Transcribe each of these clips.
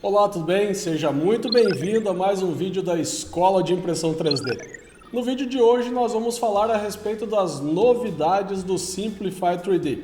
Olá, tudo bem? Seja muito bem-vindo a mais um vídeo da Escola de Impressão 3D. No vídeo de hoje nós vamos falar a respeito das novidades do Simplify 3D.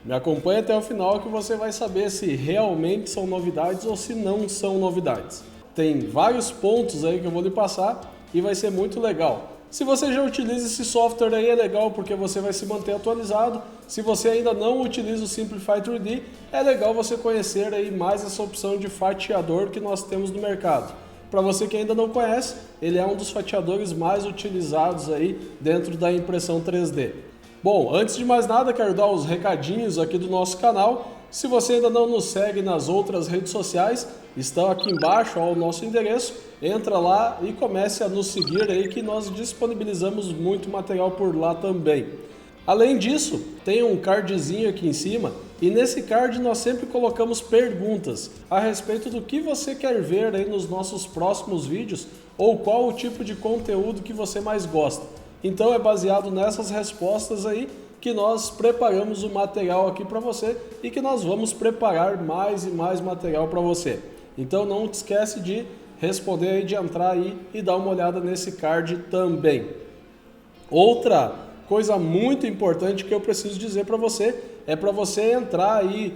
Me acompanhe até o final que você vai saber se realmente são novidades ou se não são novidades. Tem vários pontos aí que eu vou lhe passar e vai ser muito legal. Se você já utiliza esse software aí é legal porque você vai se manter atualizado. Se você ainda não utiliza o Simplify 3D, é legal você conhecer aí mais essa opção de fatiador que nós temos no mercado. Para você que ainda não conhece, ele é um dos fatiadores mais utilizados aí dentro da impressão 3D. Bom, antes de mais nada, quero dar os recadinhos aqui do nosso canal. Se você ainda não nos segue nas outras redes sociais, estão aqui embaixo o nosso endereço. Entra lá e comece a nos seguir aí que nós disponibilizamos muito material por lá também. Além disso, tem um cardzinho aqui em cima e nesse card nós sempre colocamos perguntas a respeito do que você quer ver aí nos nossos próximos vídeos ou qual o tipo de conteúdo que você mais gosta. Então é baseado nessas respostas aí que nós preparamos o material aqui para você e que nós vamos preparar mais e mais material para você. Então não te esquece de responder aí, de entrar aí e dar uma olhada nesse card também. Outra coisa muito importante que eu preciso dizer para você é para você entrar aí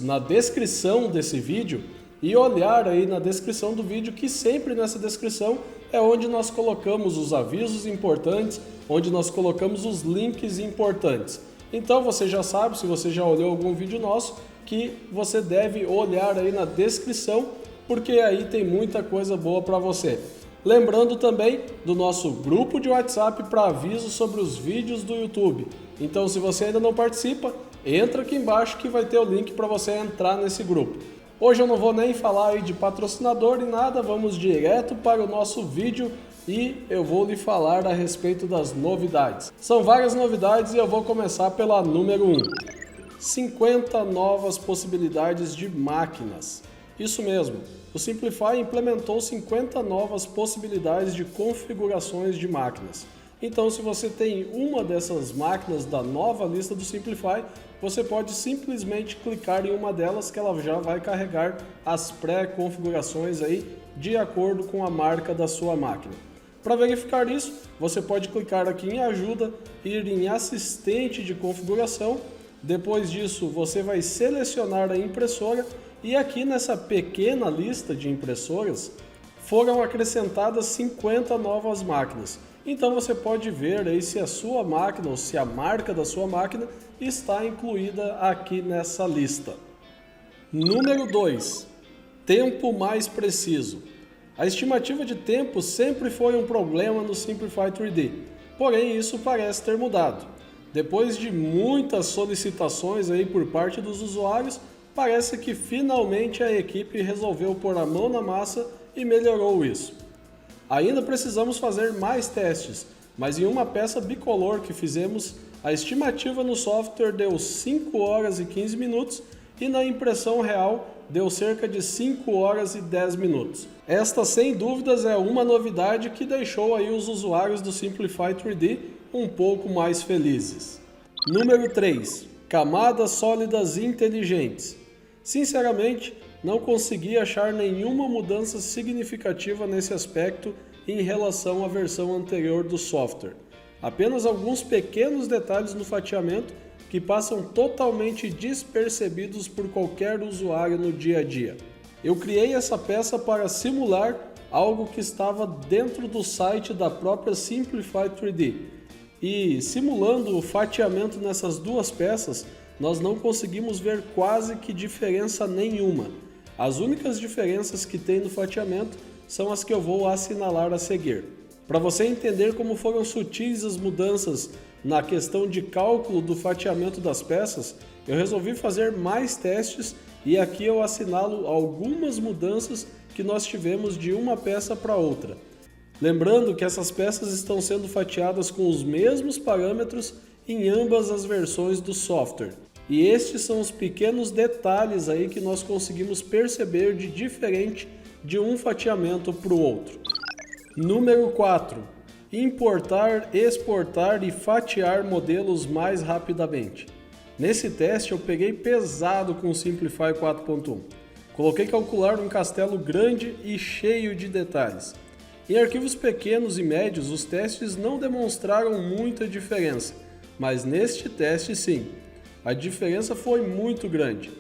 na descrição desse vídeo e olhar aí na descrição do vídeo, que sempre nessa descrição é onde nós colocamos os avisos importantes, onde nós colocamos os links importantes. Então você já sabe, se você já olhou algum vídeo nosso, que você deve olhar aí na descrição, porque aí tem muita coisa boa para você. Lembrando também do nosso grupo de WhatsApp para aviso sobre os vídeos do YouTube. Então se você ainda não participa, entra aqui embaixo que vai ter o link para você entrar nesse grupo. Hoje eu não vou nem falar aí de patrocinador e nada, vamos direto para o nosso vídeo e eu vou lhe falar a respeito das novidades. São várias novidades e eu vou começar pela número 1. 50 novas possibilidades de máquinas. Isso mesmo, o Simplify implementou 50 novas possibilidades de configurações de máquinas. Então, se você tem uma dessas máquinas da nova lista do Simplify, você pode simplesmente clicar em uma delas que ela já vai carregar as pré-configurações aí de acordo com a marca da sua máquina. Para verificar isso, você pode clicar aqui em ajuda, ir em assistente de configuração. Depois disso, você vai selecionar a impressora e aqui nessa pequena lista de impressoras foram acrescentadas 50 novas máquinas. Então você pode ver aí se a sua máquina ou se a marca da sua máquina está incluída aqui nessa lista. Número 2. Tempo mais preciso. A estimativa de tempo sempre foi um problema no Simplify 3D, porém isso parece ter mudado. Depois de muitas solicitações aí por parte dos usuários, parece que finalmente a equipe resolveu pôr a mão na massa e melhorou isso. Ainda precisamos fazer mais testes, mas em uma peça bicolor que fizemos, a estimativa no software deu 5 horas e 15 minutos e na impressão real deu cerca de 5 horas e 10 minutos. Esta, sem dúvidas, é uma novidade que deixou aí os usuários do Simplify 3D um pouco mais felizes. Número 3. Camadas sólidas inteligentes. Sinceramente, não consegui achar nenhuma mudança significativa nesse aspecto em relação à versão anterior do software. Apenas alguns pequenos detalhes no fatiamento que passam totalmente despercebidos por qualquer usuário no dia a dia. Eu criei essa peça para simular algo que estava dentro do site da própria Simplify 3D. E simulando o fatiamento nessas duas peças, nós não conseguimos ver quase que diferença nenhuma. As únicas diferenças que tem no fatiamento são as que eu vou assinalar a seguir. Para você entender como foram sutis as mudanças na questão de cálculo do fatiamento das peças, eu resolvi fazer mais testes e aqui eu assinalo algumas mudanças que nós tivemos de uma peça para outra. Lembrando que essas peças estão sendo fatiadas com os mesmos parâmetros em ambas as versões do software. E estes são os pequenos detalhes aí que nós conseguimos perceber de diferente de um fatiamento para o outro. Número 4. Importar, exportar e fatiar modelos mais rapidamente. Nesse teste eu peguei pesado com o Simplify 4.1. Coloquei calcular um castelo grande e cheio de detalhes. Em arquivos pequenos e médios, os testes não demonstraram muita diferença, mas neste teste sim, a diferença foi muito grande.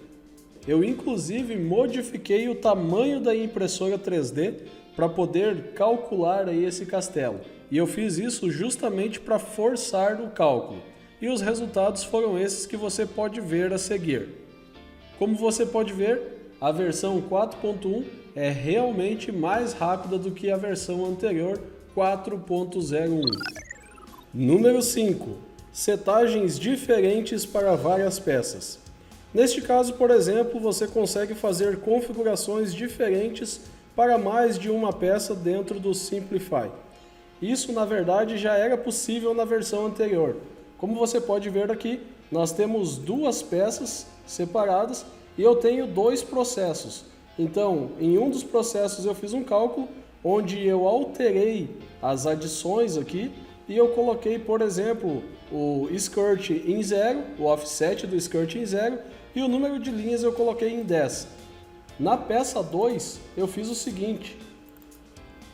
Eu inclusive modifiquei o tamanho da impressora 3D para poder calcular aí esse castelo. E eu fiz isso justamente para forçar o cálculo. E os resultados foram esses que você pode ver a seguir. Como você pode ver, a versão 4.1 é realmente mais rápida do que a versão anterior 4.01. Número 5. Setagens diferentes para várias peças. Neste caso, por exemplo, você consegue fazer configurações diferentes para mais de uma peça dentro do Simplify. Isso, na verdade, já era possível na versão anterior. Como você pode ver aqui, nós temos duas peças separadas e eu tenho dois processos. Então, em um dos processos eu fiz um cálculo onde eu alterei as adições aqui e eu coloquei, por exemplo, o skirt em 0, o offset do skirt em 0 e o número de linhas eu coloquei em 10. Na peça 2 eu fiz o seguinte,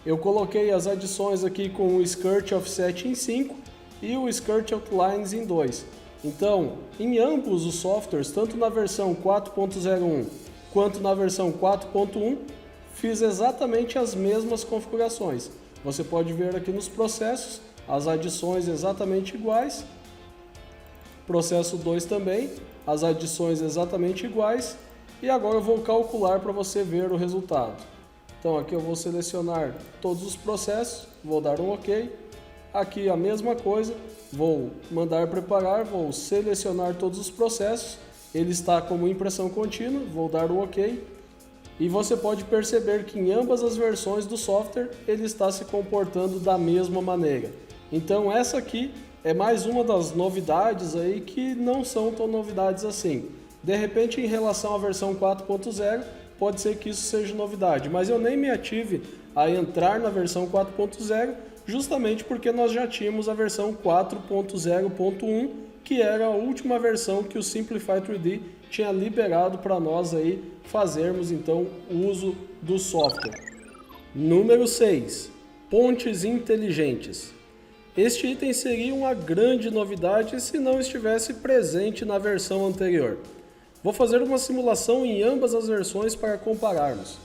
eu coloquei as adições aqui com o skirt offset em 5 e o skirt outlines em 2. Então, em ambos os softwares, tanto na versão 4.01 quanto na versão 4.1, fiz exatamente as mesmas configurações. Você pode ver aqui nos processos, as adições exatamente iguais. Processo 2 também, as adições exatamente iguais. E agora eu vou calcular para você ver o resultado. Então aqui eu vou selecionar todos os processos, vou dar um OK. Aqui a mesma coisa, vou mandar preparar, vou selecionar todos os processos. Ele está como impressão contínua, vou dar um OK. E você pode perceber que em ambas as versões do software ele está se comportando da mesma maneira. Então essa aqui é mais uma das novidades aí que não são tão novidades assim. De repente, em relação à versão 4.0, pode ser que isso seja novidade, mas eu nem me ative a entrar na versão 4.0 justamente porque nós já tínhamos a versão 4.0.1, que era a última versão que o Simplify 3D tinha liberado para nós aí fazermos então uso do software. Número 6. Pontes inteligentes. Este item seria uma grande novidade se não estivesse presente na versão anterior. Vou fazer uma simulação em ambas as versões para compararmos.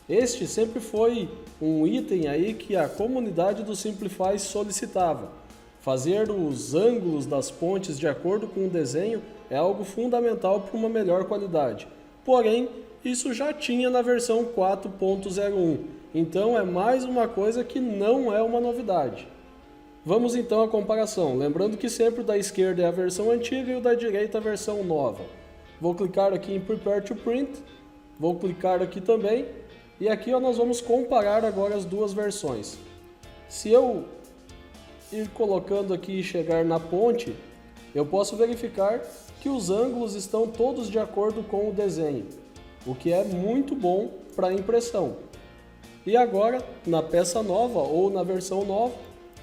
Este sempre foi um item aí que a comunidade do Simplify solicitava. Fazer os ângulos das pontes de acordo com o desenho é algo fundamental para uma melhor qualidade. Porém, isso já tinha na versão 4.01, então é mais uma coisa que não é uma novidade. Vamos então à comparação, lembrando que sempre o da esquerda é a versão antiga e o da direita a versão nova. Vou clicar aqui em Prepare to Print, vou clicar aqui também, e aqui nós vamos comparar agora as duas versões. Se eu ir colocando aqui e chegar na ponte, eu posso verificar que os ângulos estão todos de acordo com o desenho, o que é muito bom para a impressão. E agora, na peça nova ou na versão nova,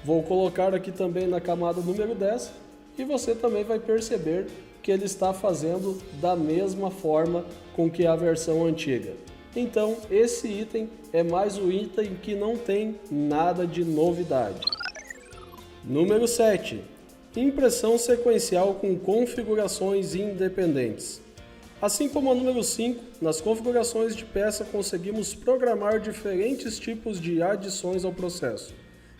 vou colocar aqui também na camada número 10 e você também vai perceber que ele está fazendo da mesma forma com que a versão antiga. Então, esse item é mais um item que não tem nada de novidade. Número 7. Impressão sequencial com configurações independentes. Assim como a número 5, nas configurações de peça conseguimos programar diferentes tipos de adições ao processo,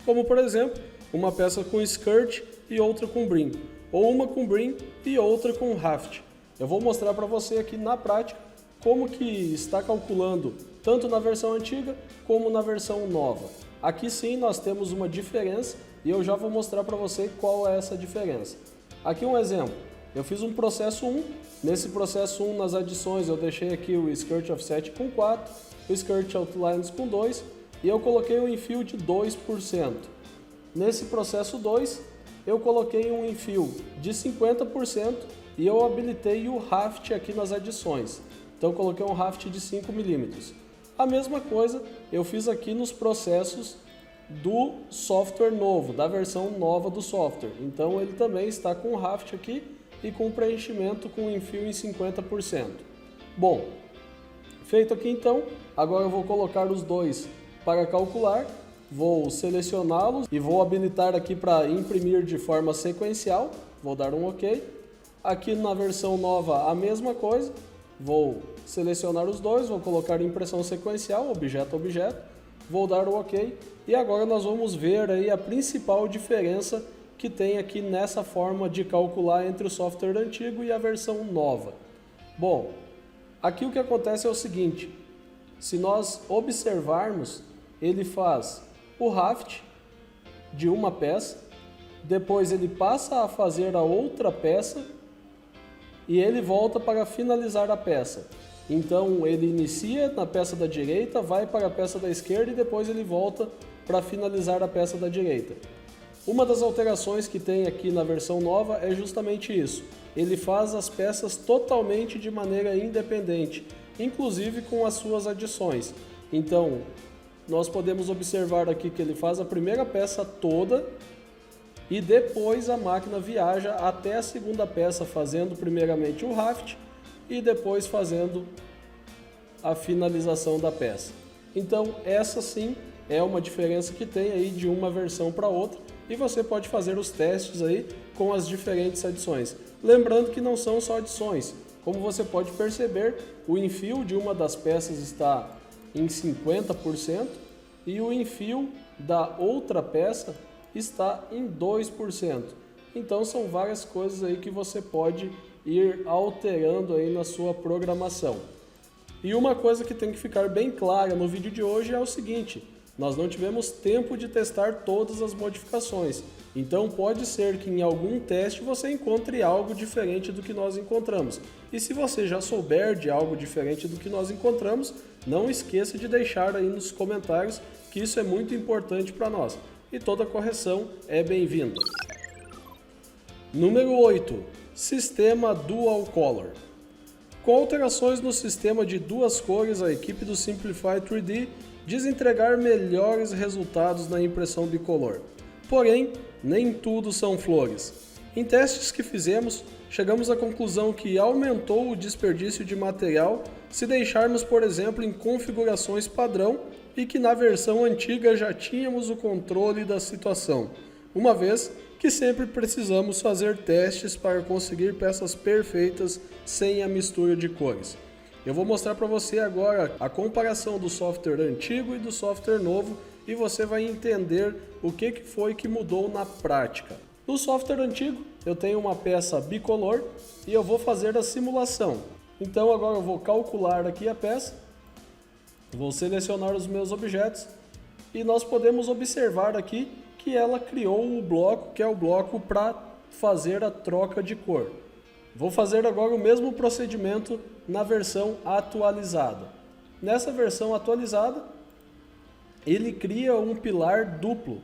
como por exemplo, uma peça com skirt e outra com brim, ou uma com brim e outra com raft. Eu vou mostrar para você aqui na prática como que está calculando tanto na versão antiga como na versão nova. Aqui sim nós temos uma diferença e eu já vou mostrar para você qual é essa diferença. Aqui um exemplo, eu fiz um processo 1, nesse processo 1 nas adições eu deixei aqui o skirt offset com 4, o skirt outlines com 2 e eu coloquei um enfill de 2%. Nesse processo 2 eu coloquei um enfill de 50% e eu habilitei o raft aqui nas adições. Então eu coloquei um raft de 5 mm. A mesma coisa eu fiz aqui nos processos do software novo, da versão nova do software. Então ele também está com o raft aqui e com preenchimento com enfill em 50%. Bom, Feito aqui então, agora eu vou colocar os dois para calcular, vou selecioná-los e vou habilitar aqui para imprimir de forma sequencial, vou dar um OK. Aqui na versão nova a mesma coisa, vou selecionar os dois, vou colocar impressão sequencial, objeto a objeto, vou dar o OK e agora nós vamos ver aí a principal diferença que tem aqui nessa forma de calcular entre o software antigo e a versão nova. Bom, aqui o que acontece é o seguinte, se nós observarmos, ele faz o raft de uma peça, depois ele passa a fazer a outra peça e ele volta para finalizar a peça. Então ele inicia na peça da direita, vai para a peça da esquerda e depois ele volta para finalizar a peça da direita. Uma das alterações que tem aqui na versão nova é justamente isso. Ele faz as peças totalmente de maneira independente, inclusive com as suas adições. Então, nós podemos observar aqui que ele faz a primeira peça toda e depois a máquina viaja até a segunda peça, fazendo primeiramente o raft e depois fazendo a finalização da peça. Então, essa sim é uma diferença que tem aí de uma versão para outra e você pode fazer os testes aí com as diferentes adições. Lembrando que não são só adições, como você pode perceber, o enfio de uma das peças está em 50% e o enfio da outra peça está em 2%. Então são várias coisas aí que você pode ir alterando aí na sua programação. E uma coisa que tem que ficar bem clara no vídeo de hoje é o seguinte: nós não tivemos tempo de testar todas as modificações, então pode ser que em algum teste você encontre algo diferente do que nós encontramos. E se você já souber de algo diferente do que nós encontramos, não esqueça de deixar aí nos comentários, que isso é muito importante para nós. E toda correção é bem-vinda. Número 8. Sistema Dual Color. Com alterações no sistema de duas cores, a equipe do Simplify 3D diz entregar melhores resultados na impressão bicolor. Porém, nem tudo são flores. Em testes que fizemos, chegamos à conclusão que aumentou o desperdício de material se deixarmos, por exemplo, em configurações padrão e que na versão antiga já tínhamos o controle da situação, uma vez que sempre precisamos fazer testes para conseguir peças perfeitas sem a mistura de cores. Eu vou mostrar para você agora a comparação do software antigo e do software novo e você vai entender o que foi que mudou na prática. No software antigo, eu tenho uma peça bicolor e eu vou fazer a simulação. Então agora eu vou calcular aqui a peça, vou selecionar os meus objetos e nós podemos observar aqui que ela criou o bloco, que é o bloco para fazer a troca de cor. Vou fazer agora o mesmo procedimento na versão atualizada. Nessa versão atualizada, ele cria um pilar duplo.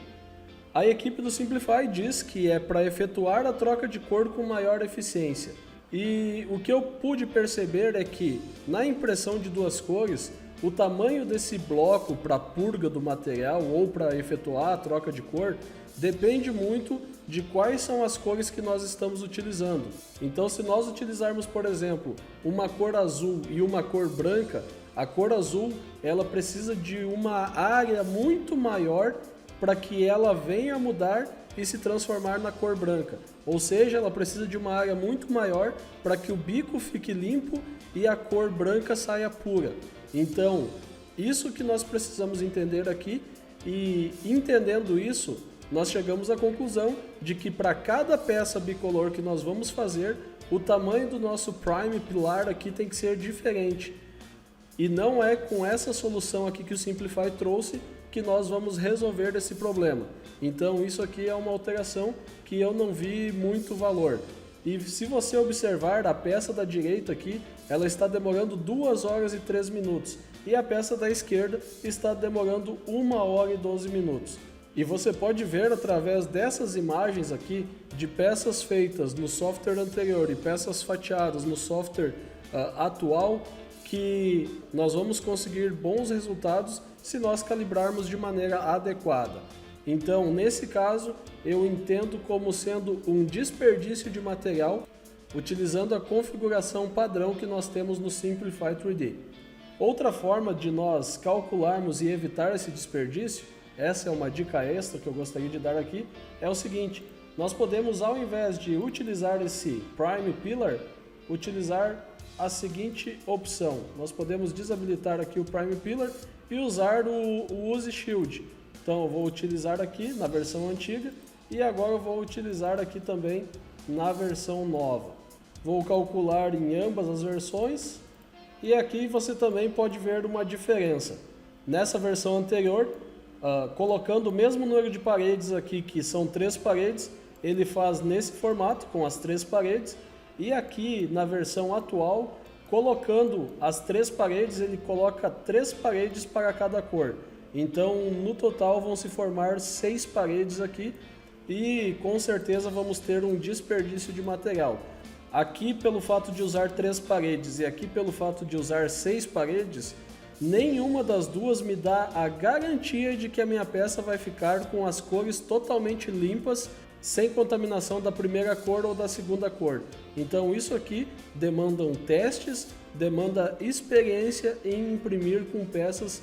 A equipe do Simplify diz que é para efetuar a troca de cor com maior eficiência. E o que eu pude perceber é que na impressão de duas cores, o tamanho desse bloco para purga do material ou para efetuar a troca de cor depende muito de quais são as cores que nós estamos utilizando. Então, se nós utilizarmos, por exemplo, uma cor azul e uma cor branca, a cor azul ela precisa de uma área muito maior para que ela venha a mudar e se transformar na cor branca. Ou seja, ela precisa de uma área muito maior para que o bico fique limpo e a cor branca saia pura. Então, isso que nós precisamos entender aqui, e entendendo isso, nós chegamos à conclusão de que para cada peça bicolor que nós vamos fazer, o tamanho do nosso prime pilar aqui tem que ser diferente. E não é com essa solução aqui que o Simplify trouxe que nós vamos resolver esse problema. Então isso aqui é uma alteração que eu não vi muito valor. E se você observar a peça da direita aqui, ela está demorando 2 horas e 3 minutos. E a peça da esquerda está demorando 1 hora e 12 minutos. E você pode ver através dessas imagens aqui de peças feitas no software anterior e peças fatiadas no software atual que nós vamos conseguir bons resultados se nós calibrarmos de maneira adequada. Então, nesse caso, eu entendo como sendo um desperdício de material utilizando a configuração padrão que nós temos no Simplify 3D. Outra forma de nós calcularmos e evitar esse desperdício, essa é uma dica extra que eu gostaria de dar aqui, é o seguinte: nós podemos, ao invés de utilizar esse Prime Pillar, utilizar a seguinte opção. Nós podemos desabilitar aqui o Prime Pillar e usar o Use Shield. Então eu vou utilizar aqui na versão antiga e agora eu vou utilizar aqui também na versão nova. Vou calcular em ambas as versões e aqui você também pode ver uma diferença. Nessa versão anterior, colocando o mesmo número de paredes aqui, que são 3 paredes, ele faz nesse formato, com as 3 paredes, e aqui na versão atual, colocando as 3 paredes, ele coloca 3 paredes para cada cor. Então, no total, vão se formar 6 paredes aqui, e com certeza vamos ter um desperdício de material. Aqui, pelo fato de usar 3 paredes e aqui pelo fato de usar 6 paredes, nenhuma das duas me dá a garantia de que a minha peça vai ficar com as cores totalmente limpas, sem contaminação da primeira cor ou da segunda cor. Então isso aqui demandam testes, demanda experiência em imprimir com peças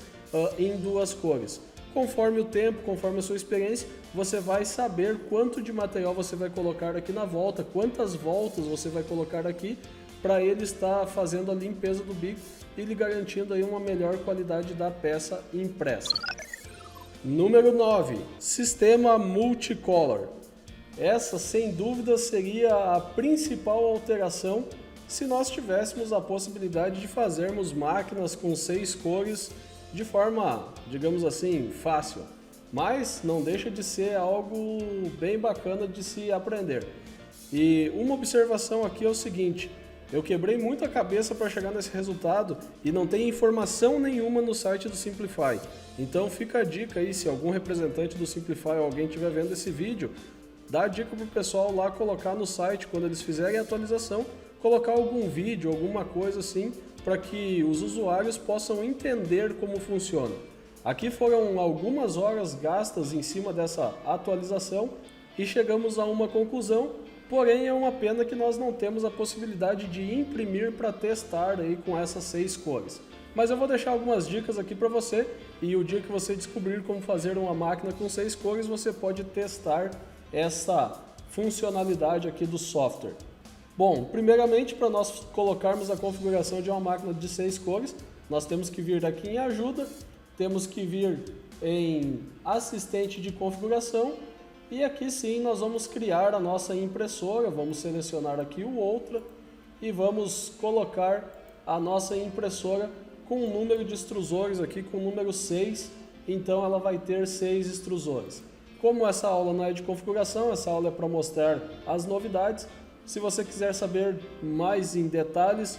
em 2 cores. Conforme o tempo, conforme a sua experiência, você vai saber quanto de material você vai colocar aqui na volta, quantas voltas você vai colocar aqui, para ele estar fazendo a limpeza do bico e lhe garantindo aí uma melhor qualidade da peça impressa. Número 9, sistema multicolor. Essa, sem dúvida, seria a principal alteração se nós tivéssemos a possibilidade de fazermos máquinas com 6 cores de forma, digamos assim, fácil. Mas não deixa de ser algo bem bacana de se aprender. E uma observação aqui é o seguinte: eu quebrei muito a cabeça para chegar nesse resultado e não tem informação nenhuma no site do Simplify. Então fica a dica aí, se algum representante do Simplify ou alguém estiver vendo esse vídeo, dá a dica para o pessoal lá colocar no site, quando eles fizerem a atualização, colocar algum vídeo, alguma coisa assim, para que os usuários possam entender como funciona. Aqui foram algumas horas gastas em cima dessa atualização e chegamos a uma conclusão, porém é uma pena que nós não temos a possibilidade de imprimir para testar aí com essas 6 cores. Mas eu vou deixar algumas dicas aqui para você, e o dia que você descobrir como fazer uma máquina com 6 cores, você pode testar essa funcionalidade aqui do software. Bom, primeiramente, para nós colocarmos a configuração de uma máquina de 6 cores, nós temos que vir aqui em ajuda, temos que vir em assistente de configuração e aqui sim nós vamos criar a nossa impressora. Vamos selecionar aqui o Outra e vamos colocar a nossa impressora com o número de extrusores aqui, com o número 6, então ela vai ter 6 extrusores. Como essa aula não é de configuração, essa aula é para mostrar as novidades. Se você quiser saber mais em detalhes,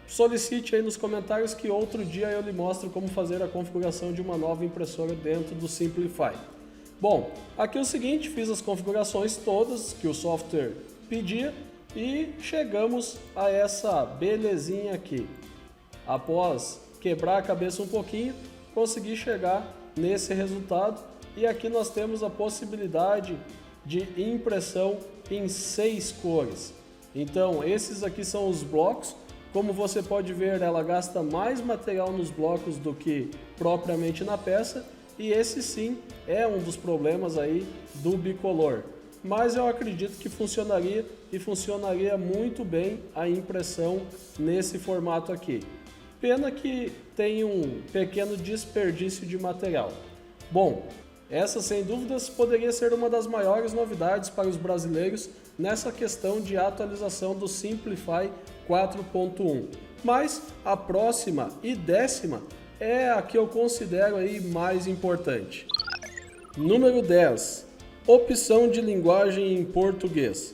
solicite aí nos comentários que outro dia eu lhe mostro como fazer a configuração de uma nova impressora dentro do Simplify. Bom, aqui é o seguinte, fiz as configurações todas que o software pedia e chegamos a essa belezinha aqui. Após quebrar a cabeça um pouquinho, consegui chegar nesse resultado. E aqui nós temos a possibilidade de impressão em 6 cores. Então esses aqui são os blocos. Como você pode ver, ela gasta mais material nos blocos do que propriamente na peça. E esse sim é um dos problemas aí do bicolor. Mas eu acredito que funcionaria e funcionaria muito bem a impressão nesse formato aqui. Pena que tem um pequeno desperdício de material. Bom, essa, sem dúvidas, poderia ser uma das maiores novidades para os brasileiros nessa questão de atualização do Simplify 4.1. Mas a próxima e 10ª é a que eu considero aí mais importante. Número 10. Opção de linguagem em português.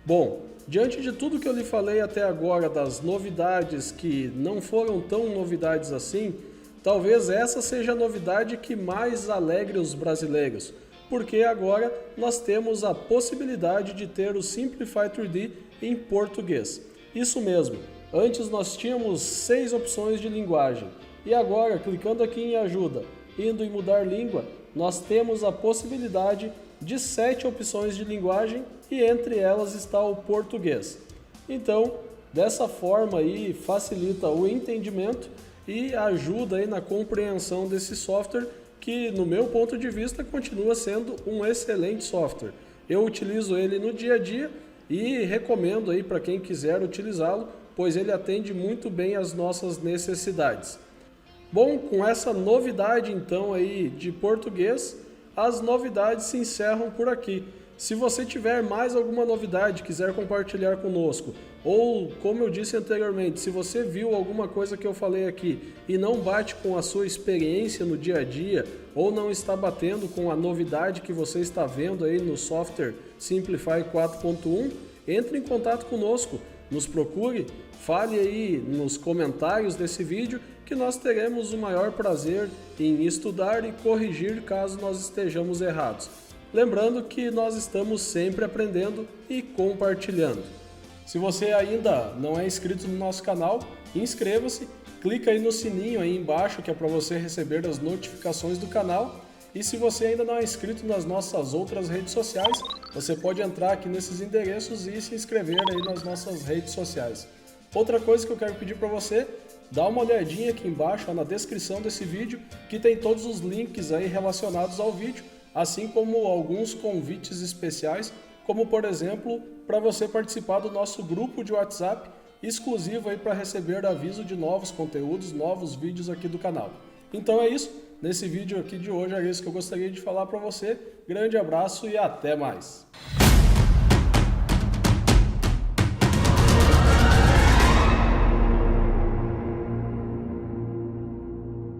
Bom, diante de tudo que eu lhe falei até agora das novidades que não foram tão novidades assim, talvez essa seja a novidade que mais alegre os brasileiros, porque agora nós temos a possibilidade de ter o Simplify 3D em português. Isso mesmo, antes nós tínhamos 6 opções de linguagem e agora, clicando aqui em ajuda, indo em mudar língua, nós temos a possibilidade de 7 opções de linguagem e entre elas está o português. Então, dessa forma aí facilita o entendimento e ajuda aí na compreensão desse software que, no meu ponto de vista, continua sendo um excelente software. Eu utilizo ele no dia a dia e recomendo aí para quem quiser utilizá-lo, pois ele atende muito bem às nossas necessidades. Bom, com essa novidade então aí de português, as novidades se encerram por aqui. Se você tiver mais alguma novidade, quiser compartilhar conosco, ou como eu disse anteriormente, se você viu alguma coisa que eu falei aqui e não bate com a sua experiência no dia a dia, ou não está batendo com a novidade que você está vendo aí no software Simplify 4.1, entre em contato conosco, nos procure, fale aí nos comentários desse vídeo que nós teremos o maior prazer em estudar e corrigir caso nós estejamos errados. Lembrando que nós estamos sempre aprendendo e compartilhando. Se você ainda não é inscrito no nosso canal, inscreva-se, clica aí no sininho aí embaixo que é para você receber as notificações do canal. E se você ainda não é inscrito nas nossas outras redes sociais, você pode entrar aqui nesses endereços e se inscrever aí nas nossas redes sociais. Outra coisa que eu quero pedir para você, dá uma olhadinha aqui embaixo na descrição desse vídeo, que tem todos os links aí relacionados ao vídeo, assim como alguns convites especiais, como por exemplo, para você participar do nosso grupo de WhatsApp, exclusivo aí para receber aviso de novos conteúdos, novos vídeos aqui do canal. Então é isso, nesse vídeo aqui de hoje é isso que eu gostaria de falar para você. Grande abraço e até mais!